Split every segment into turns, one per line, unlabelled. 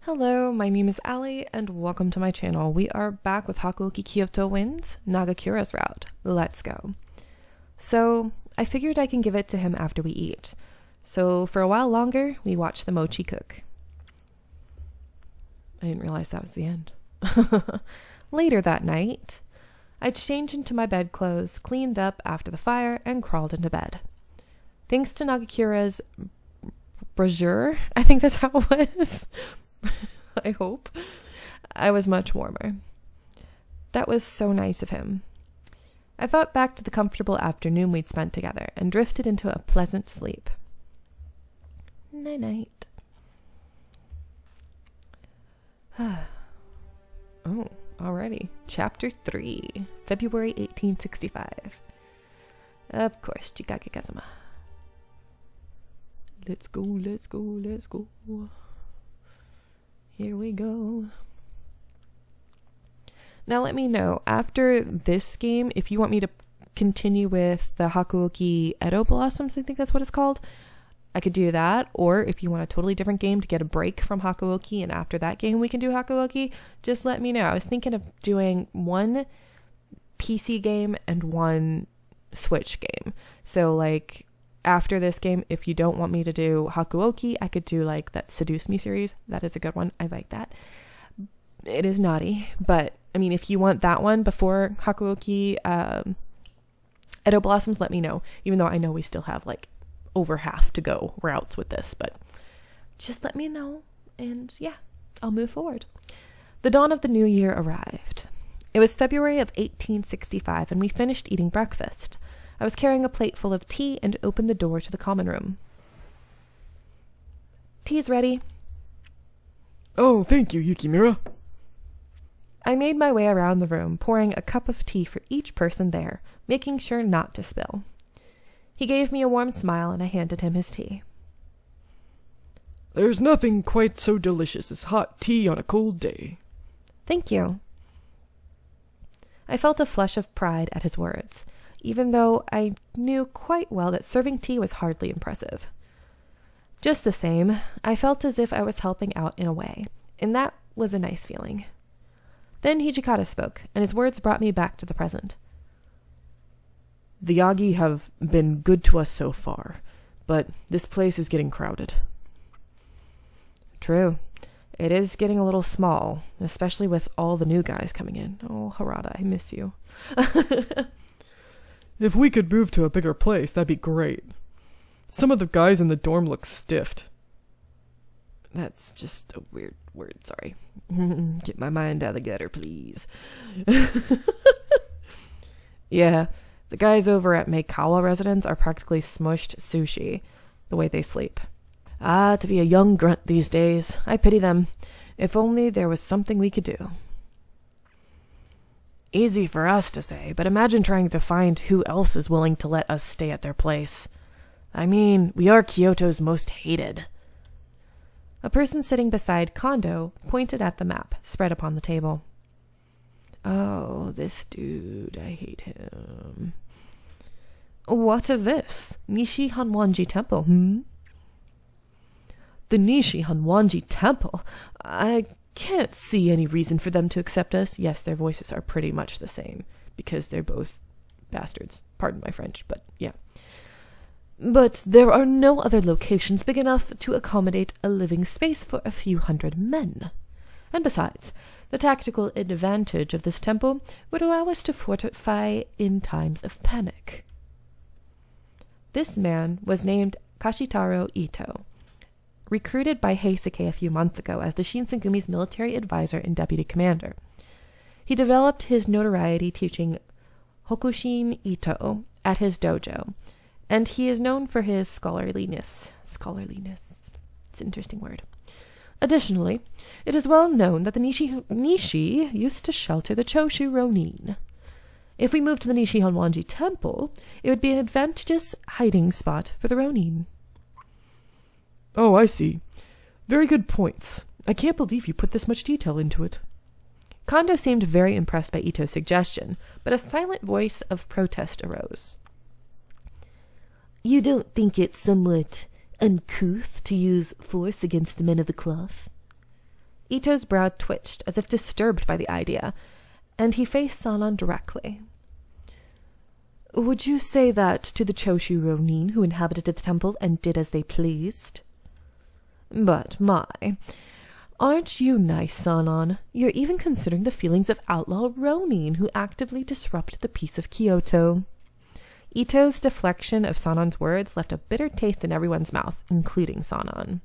Hello, my name is Ali, and welcome to my channel. We are back with Hakuoki Kyoto wins Nagakura's route. Let's go. So, I figured I can give it to him after we eat. So, for a while longer, we watched the mochi cook. I didn't realize that was the end. Later that night, I changed into my bedclothes, cleaned up after the fire, and crawled into bed. Thanks to Nagakura's brochure, I think that's how it was. I hope. I was much warmer. That was so nice of him. I thought back to the comfortable afternoon we'd spent together and drifted into a pleasant sleep. Night-night. Oh, already. Chapter 3, February 1865. Of course, Chikage-kazama. Let's go, let's go, let's go. Here we go. Now let me know, after this game, if you want me to continue with the Hakuoki Edo Blossoms, I think that's what it's called, I could do that. Or if you want a totally different game to get a break from Hakuoki, and after that game we can do Hakuoki, just let me know. I was thinking of doing one PC game and one Switch game. So like, after this game, if you don't want me to do Hakuoki, I could do like that Seduce Me series. That is a good one. I like that. It is naughty, but I mean, if you want that one before Hakuoki Edo Blossoms, let me know. Even though I know we still have like over half to go routes with this, but just let me know, and yeah, I'll move forward. The dawn of the new year arrived. It was February of 1865, and we finished eating breakfast. I was carrying a plate full of tea and opened the door to the common room. Tea's ready.
Oh, thank you, Yukimura.
I made my way around the room, pouring a cup of tea for each person there, making sure not to spill. He gave me a warm smile, and I handed him his tea.
There's nothing quite so delicious as hot tea on a cold day.
Thank you. I felt a flush of pride at his words, even though I knew quite well that serving tea was hardly impressive. Just the same, I felt as if I was helping out in a way, and that was a nice feeling. Then Hijikata spoke, and his words brought me back to the present.
The Yagi have been good to us so far, but this place is getting crowded.
True. It is getting a little small, especially with all the new guys coming in. Oh, Harada, I miss you.
If we could move to a bigger place, that'd be great. Some of the guys in the dorm look stiffed.
That's just a weird word, sorry. Get my mind out of the gutter, please. Yeah, the guys over at Meikawa Residence are practically smushed sushi, the way they sleep. Ah, to be a young grunt these days. I pity them. If only there was something we could do. Easy for us to say, but imagine trying to find who else is willing to let us stay at their place. I mean, we are Kyoto's most hated. A person sitting beside Kondo pointed at the map spread upon the table. Oh, this dude, I hate him. What of this? Nishi Hanwanji Temple, The Nishi Hanwanji Temple? I can't see any reason for them to accept us. Yes, their voices are pretty much the same, because they're both bastards. Pardon my French, but yeah. But there are no other locations big enough to accommodate a living space for a few hundred men. And besides, the tactical advantage of this temple would allow us to fortify in times of panic. This man was named Kashitaro Ito, recruited by Heisuke a few months ago as the Shinsengumi's military advisor and deputy commander. He developed his notoriety teaching Hokushin Ito at his dojo, and he is known for his scholarliness. It's an interesting word. Additionally, it is well known that the Nishi used to shelter the Choshu Ronin. If we moved to the Nishi Hanwanji Temple, it would be an advantageous hiding spot for the Ronin.
Oh, I see. Very good points. I can't believe you put this much detail into it.
Kondo seemed very impressed by Ito's suggestion, but a silent voice of protest arose. You don't think it's somewhat uncouth to use force against the men of the cloth? Ito's brow twitched as if disturbed by the idea, and he faced Sanan directly. Would you say that to the Choshu Ronin who inhabited the temple and did as they pleased? But aren't you nice, Sanan? You're even considering the feelings of outlaw Ronin who actively disrupted the peace of Kyoto. Ito's deflection of Sanan's words left a bitter taste in everyone's mouth, including Sanan.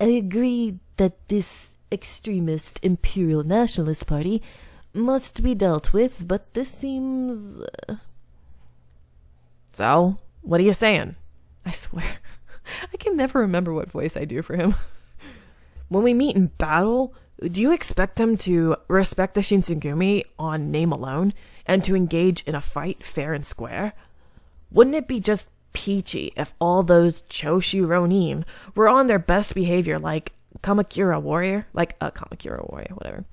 I agree that this extremist imperial nationalist party must be dealt with, but this seems...
So, what are you saying?
I swear, I can never remember what voice I do for him.
When we meet in battle, do you expect them to respect the Shinsengumi on name alone, and to engage in a fight fair and square? Wouldn't it be just peachy if all those Choshu Ronin were on their best behavior like Kamakura warrior? Whatever.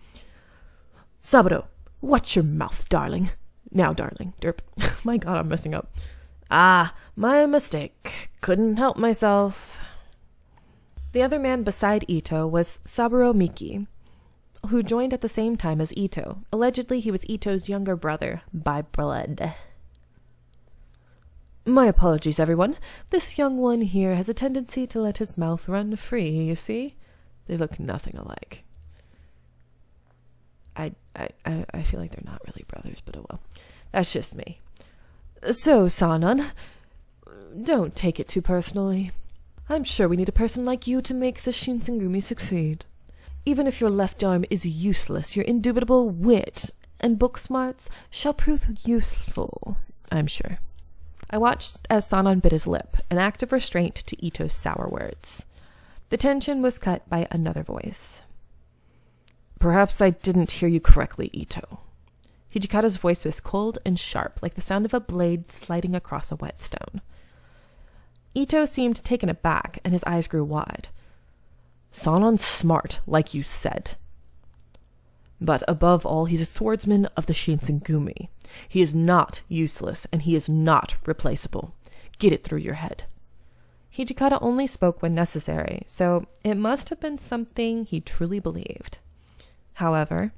Saburo, watch your mouth, darling. Now, darling, derp.
My god, I'm messing up.
Ah, my mistake. Couldn't help myself.
The other man beside Ito was Saburo Miki, who joined at the same time as Ito. Allegedly, he was Ito's younger brother by blood. My apologies, everyone. This young one here has a tendency to let his mouth run free, you see? They look nothing alike. I feel like they're not really brothers, but oh well. That's just me. So, Sanan, don't take it too personally. I'm sure we need a person like you to make the Shinsengumi succeed. Even if your left arm is useless, your indubitable wit and book smarts shall prove useful, I'm sure. I watched as Sanan bit his lip, an act of restraint to Ito's sour words. The tension was cut by another voice. Perhaps I didn't hear you correctly, Ito. Hijikata's voice was cold and sharp, like the sound of a blade sliding across a whetstone. Ito seemed taken aback, and his eyes grew wide. Sanan's smart, like you said. But above all, he's a swordsman of the Shinsengumi. He is not useless, and he is not replaceable. Get it through your head. Hijikata only spoke when necessary, so it must have been something he truly believed. However...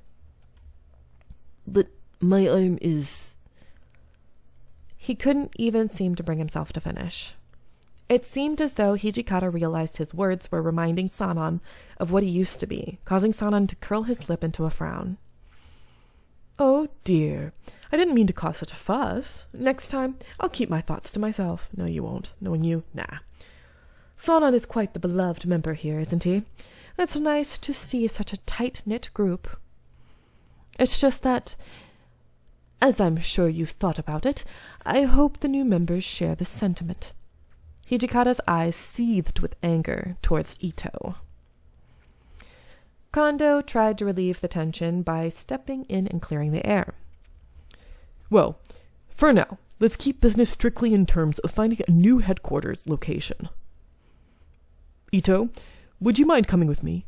But my arm is... He couldn't even seem to bring himself to finish. It seemed as though Hijikata realized his words were reminding Sanan of what he used to be, causing Sanan to curl his lip into a frown. Oh dear, I didn't mean to cause such a fuss. Next time, I'll keep my thoughts to myself. No, you won't. Knowing you, nah. Sanan is quite the beloved member here, isn't he? It's nice to see such a tight-knit group. It's just that, as I'm sure you've thought about it, I hope the new members share the sentiment. Hijikata's eyes seethed with anger towards Ito. Kondo tried to relieve the tension by stepping in and clearing the air. Well, for now, let's keep business strictly in terms of finding a new headquarters location. Ito, would you mind coming with me?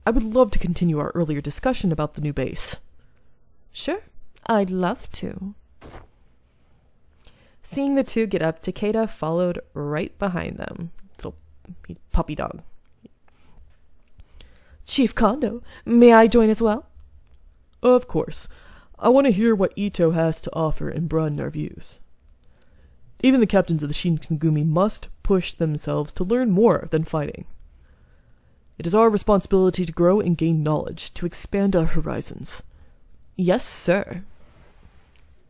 I would love to continue our earlier discussion about the new base. Sure, I'd love to. Seeing the two get up, Takeda followed right behind them. Little puppy dog. Chief Kondo, may I join as well? Of course. I want to hear what Ito has to offer and broaden our views. Even the captains of the Shinsengumi must push themselves to learn more than fighting. It is our responsibility to grow and gain knowledge, to expand our horizons. Yes, sir.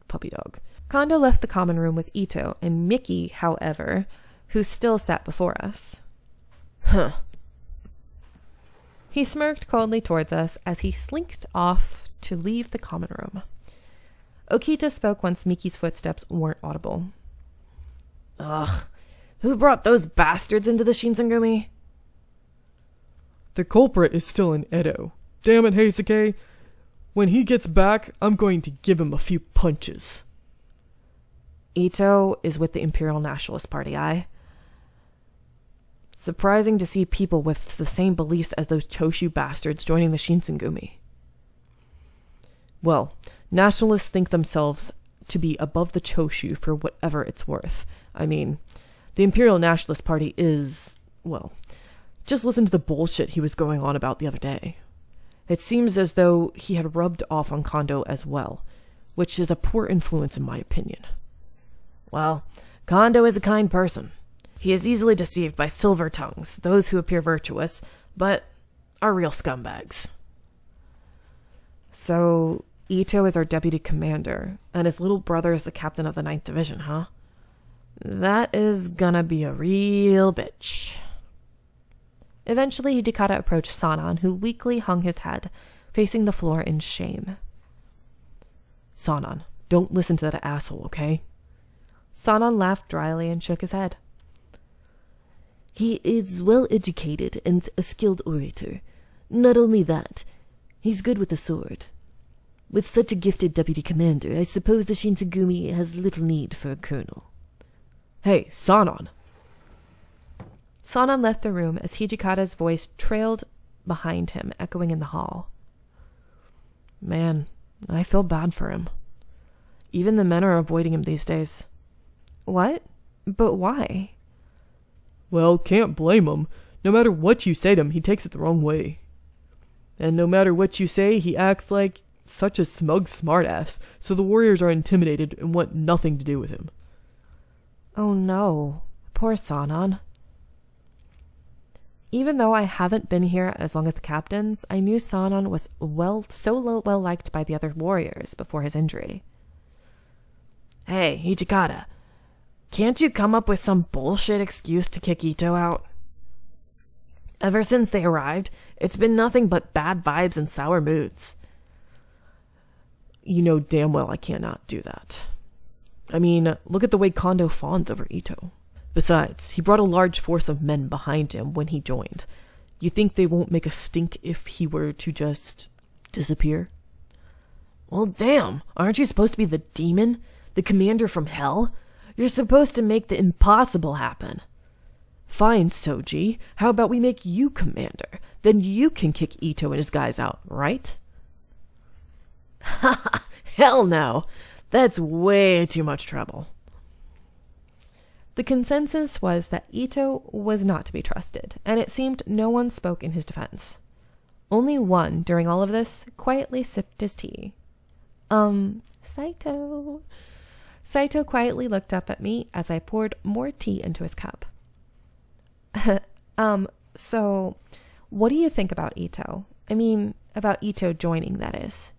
Puppy dog. Kondo left the common room with Ito and Miki, however, who still sat before us. Huh. He smirked coldly towards us as he slinked off to leave the common room. Okita spoke once Miki's footsteps weren't audible. Ugh, who brought those bastards into the Shinsengumi? The culprit is still in Edo. Damn it, Heisuke. When he gets back, I'm going to give him a few punches. Ito is with the Imperial Nationalist Party, aye? Surprising to see people with the same beliefs as those Choshu bastards joining the Shinsengumi. Well, nationalists think themselves to be above the Choshu for whatever it's worth. I mean, the Imperial Nationalist Party is, well,
Just listen to the bullshit he was going on about the other day. It seems as though he had rubbed off on Kondo as well, which is a poor influence in my opinion. Well, Kondo is a kind person. He is easily deceived by silver tongues, those who appear virtuous, but are real scumbags. So, Ito is our deputy commander, and his little brother is the captain of the 9th Division, huh? That is gonna be a real bitch. Eventually, Hijikata approached Sanan, who weakly hung his head, facing the floor in shame. Sanan, don't listen to that asshole, okay? Sanan laughed dryly and shook his head. He is well educated and a skilled orator. Not only that, he's good with the sword. With such a gifted deputy commander, I suppose the Shinsengumi has little need for a colonel. Hey, Sanan! Sanan left the room as Hijikata's voice trailed behind him, echoing in the hall. Man, I feel bad for him. Even the men are avoiding him these days. What? But why? Well, can't blame him. No matter what you say to him, he takes it the wrong way. And no matter what you say, he acts like such a smug smartass, so the warriors are intimidated and want nothing to do with him. Oh no, poor Sanan. Even though I haven't been here as long as the captains, I knew Sanan was well liked by the other warriors before his injury. Hey, Hijikata, can't you come up with some bullshit excuse to kick Ito out? Ever since they arrived, it's been nothing but bad vibes and sour moods. You know damn well I cannot do that. I mean, look at the way Kondo fawns over Ito. Besides, he brought a large force of men behind him when he joined. You think they won't make a stink if he were to just disappear? Well, damn, aren't you supposed to be the demon? The commander from hell? You're supposed to make the impossible happen. Fine, Soji. How about we make you commander? Then you can kick Ito and his guys out, right? Ha! Hell no! That's way too much trouble. The consensus was that Ito was not to be trusted, and it seemed no one spoke in his defense. Only one, during all of this, quietly sipped his tea. Saito. Saito quietly looked up at me as I poured more tea into his cup. So, what do you think about Ito? I mean, about Ito joining, that is.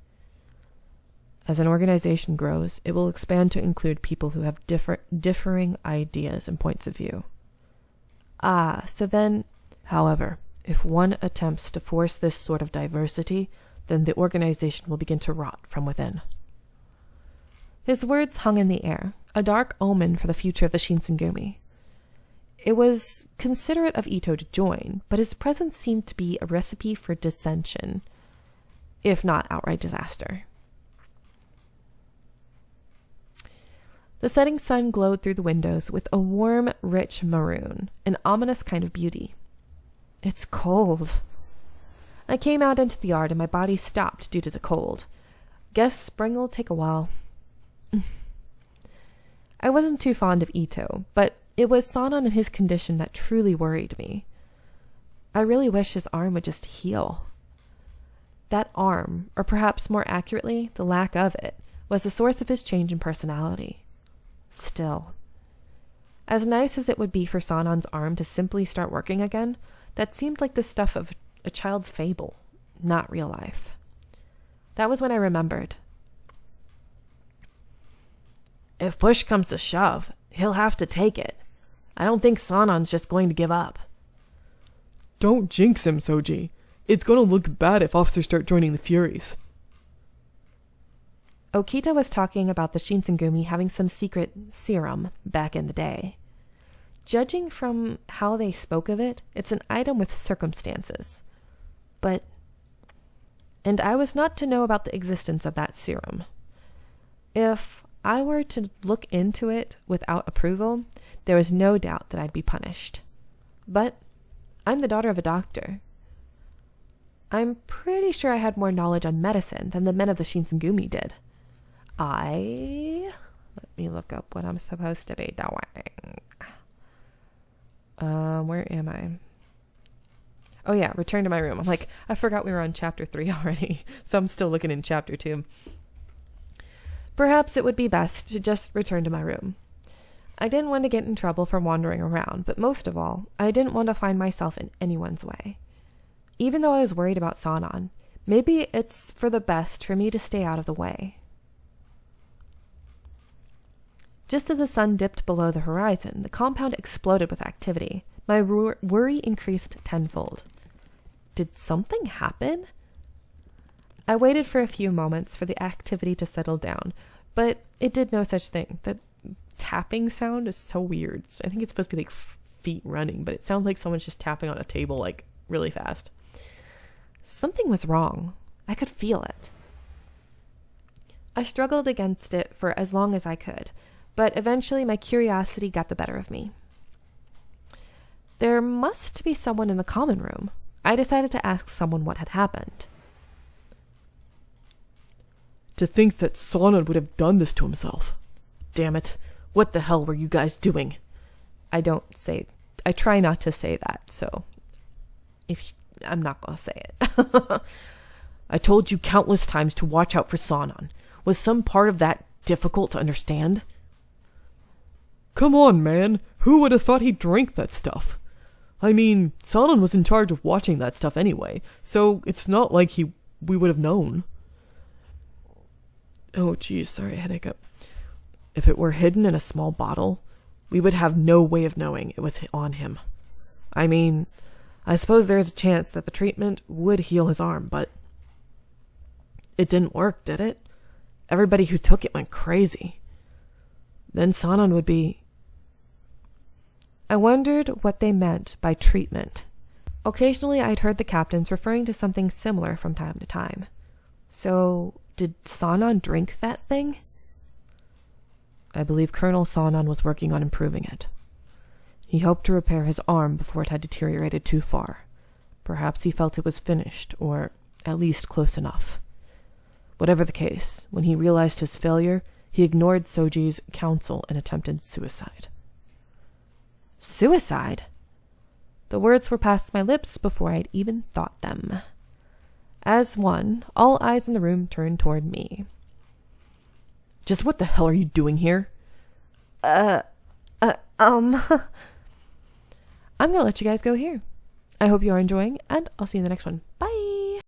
As an organization grows, it will expand to include people who have differing ideas and points of view. So then, however, if one attempts to force this sort of diversity, then the organization will begin to rot from within. His words hung in the air, a dark omen for the future of the Shinsengumi. It was considerate of Ito to join, but his presence seemed to be a recipe for dissension, if not outright disaster. The setting sun glowed through the windows with a warm, rich maroon, an ominous kind of beauty. It's cold. I came out into the yard and my body stopped due to the cold. Guess spring'll take a while. I wasn't too fond of Ito, but it was Sanan and his condition that truly worried me. I really wish his arm would just heal. That arm, or perhaps more accurately, the lack of it, was the source of his change in personality. Still, as nice as it would be for Sanan's arm to simply start working again, that seemed like the stuff of a child's fable, not real life. That was when I remembered. If push comes to shove, he'll have to take it. I don't think Sanan's just going to give up. Don't jinx him, Soji. It's going to look bad if officers start joining the Furies. Okita was talking about the Shinsengumi having some secret serum back in the day. Judging from how they spoke of it, it's an item with circumstances. And I was not to know about the existence of that serum. If I were to look into it without approval, there was no doubt that I'd be punished. But I'm the daughter of a doctor. I'm pretty sure I had more knowledge on medicine than the men of the Shinsengumi did. Let me look up what I'm supposed to be doing. Where am I?
Oh yeah, return to my room. I'm like, I forgot we were on chapter 3 already, so I'm still looking in chapter 2. Perhaps it would be best to just return to my room. I didn't want to get in trouble for wandering around, but most of all, I didn't want to find myself in anyone's way. Even though I was worried about Sanan, maybe it's for the best for me to stay out of the way. Just as the sun dipped below the horizon, the compound exploded with activity. My worry increased tenfold. Did something happen? I waited for a few moments for the activity to settle down, but it did no such thing. The tapping sound is so weird. I think it's supposed to be like feet running, but it sounds like someone's just tapping on a table like really fast. Something was wrong. I could feel it. I struggled against it for as long as I could, but eventually my curiosity got the better of me. There must be someone in the common room. I decided to ask someone what had happened.
To think that Sanan would have done this to himself. Damn it. What the hell were you guys doing?
I try not to say that, so I'm not going to say it.
I told you countless times to watch out for Sanan. Was some part of that difficult to understand? Come on, man. Who would have thought he'd drink that stuff? I mean, Sanan was in charge of watching that stuff anyway, so it's not like we would have known. Oh, geez, sorry, I had a hiccup. If it were hidden in a small bottle, we would have no way of knowing it was on him. I mean, I suppose there is a chance that the treatment would heal his arm, but it didn't work, did it? Everybody who took it went crazy. Then Sanan would be...
I wondered what they meant by treatment. Occasionally I'd heard the captains referring to something similar from time to time. So, did Sanan drink that thing? I believe Colonel Sanan was working on improving it. He hoped to repair his arm before it had deteriorated too far. Perhaps he felt it was finished, or at least close enough. Whatever the case, when he realized his failure, he ignored Soji's counsel and attempted suicide. Suicide? The words were past my lips before I'd even thought them. As one, all eyes in the room turned toward me.
Just what the hell are you doing here?
I'm gonna let you guys go here. I hope you are enjoying, and I'll see you in the next one. Bye!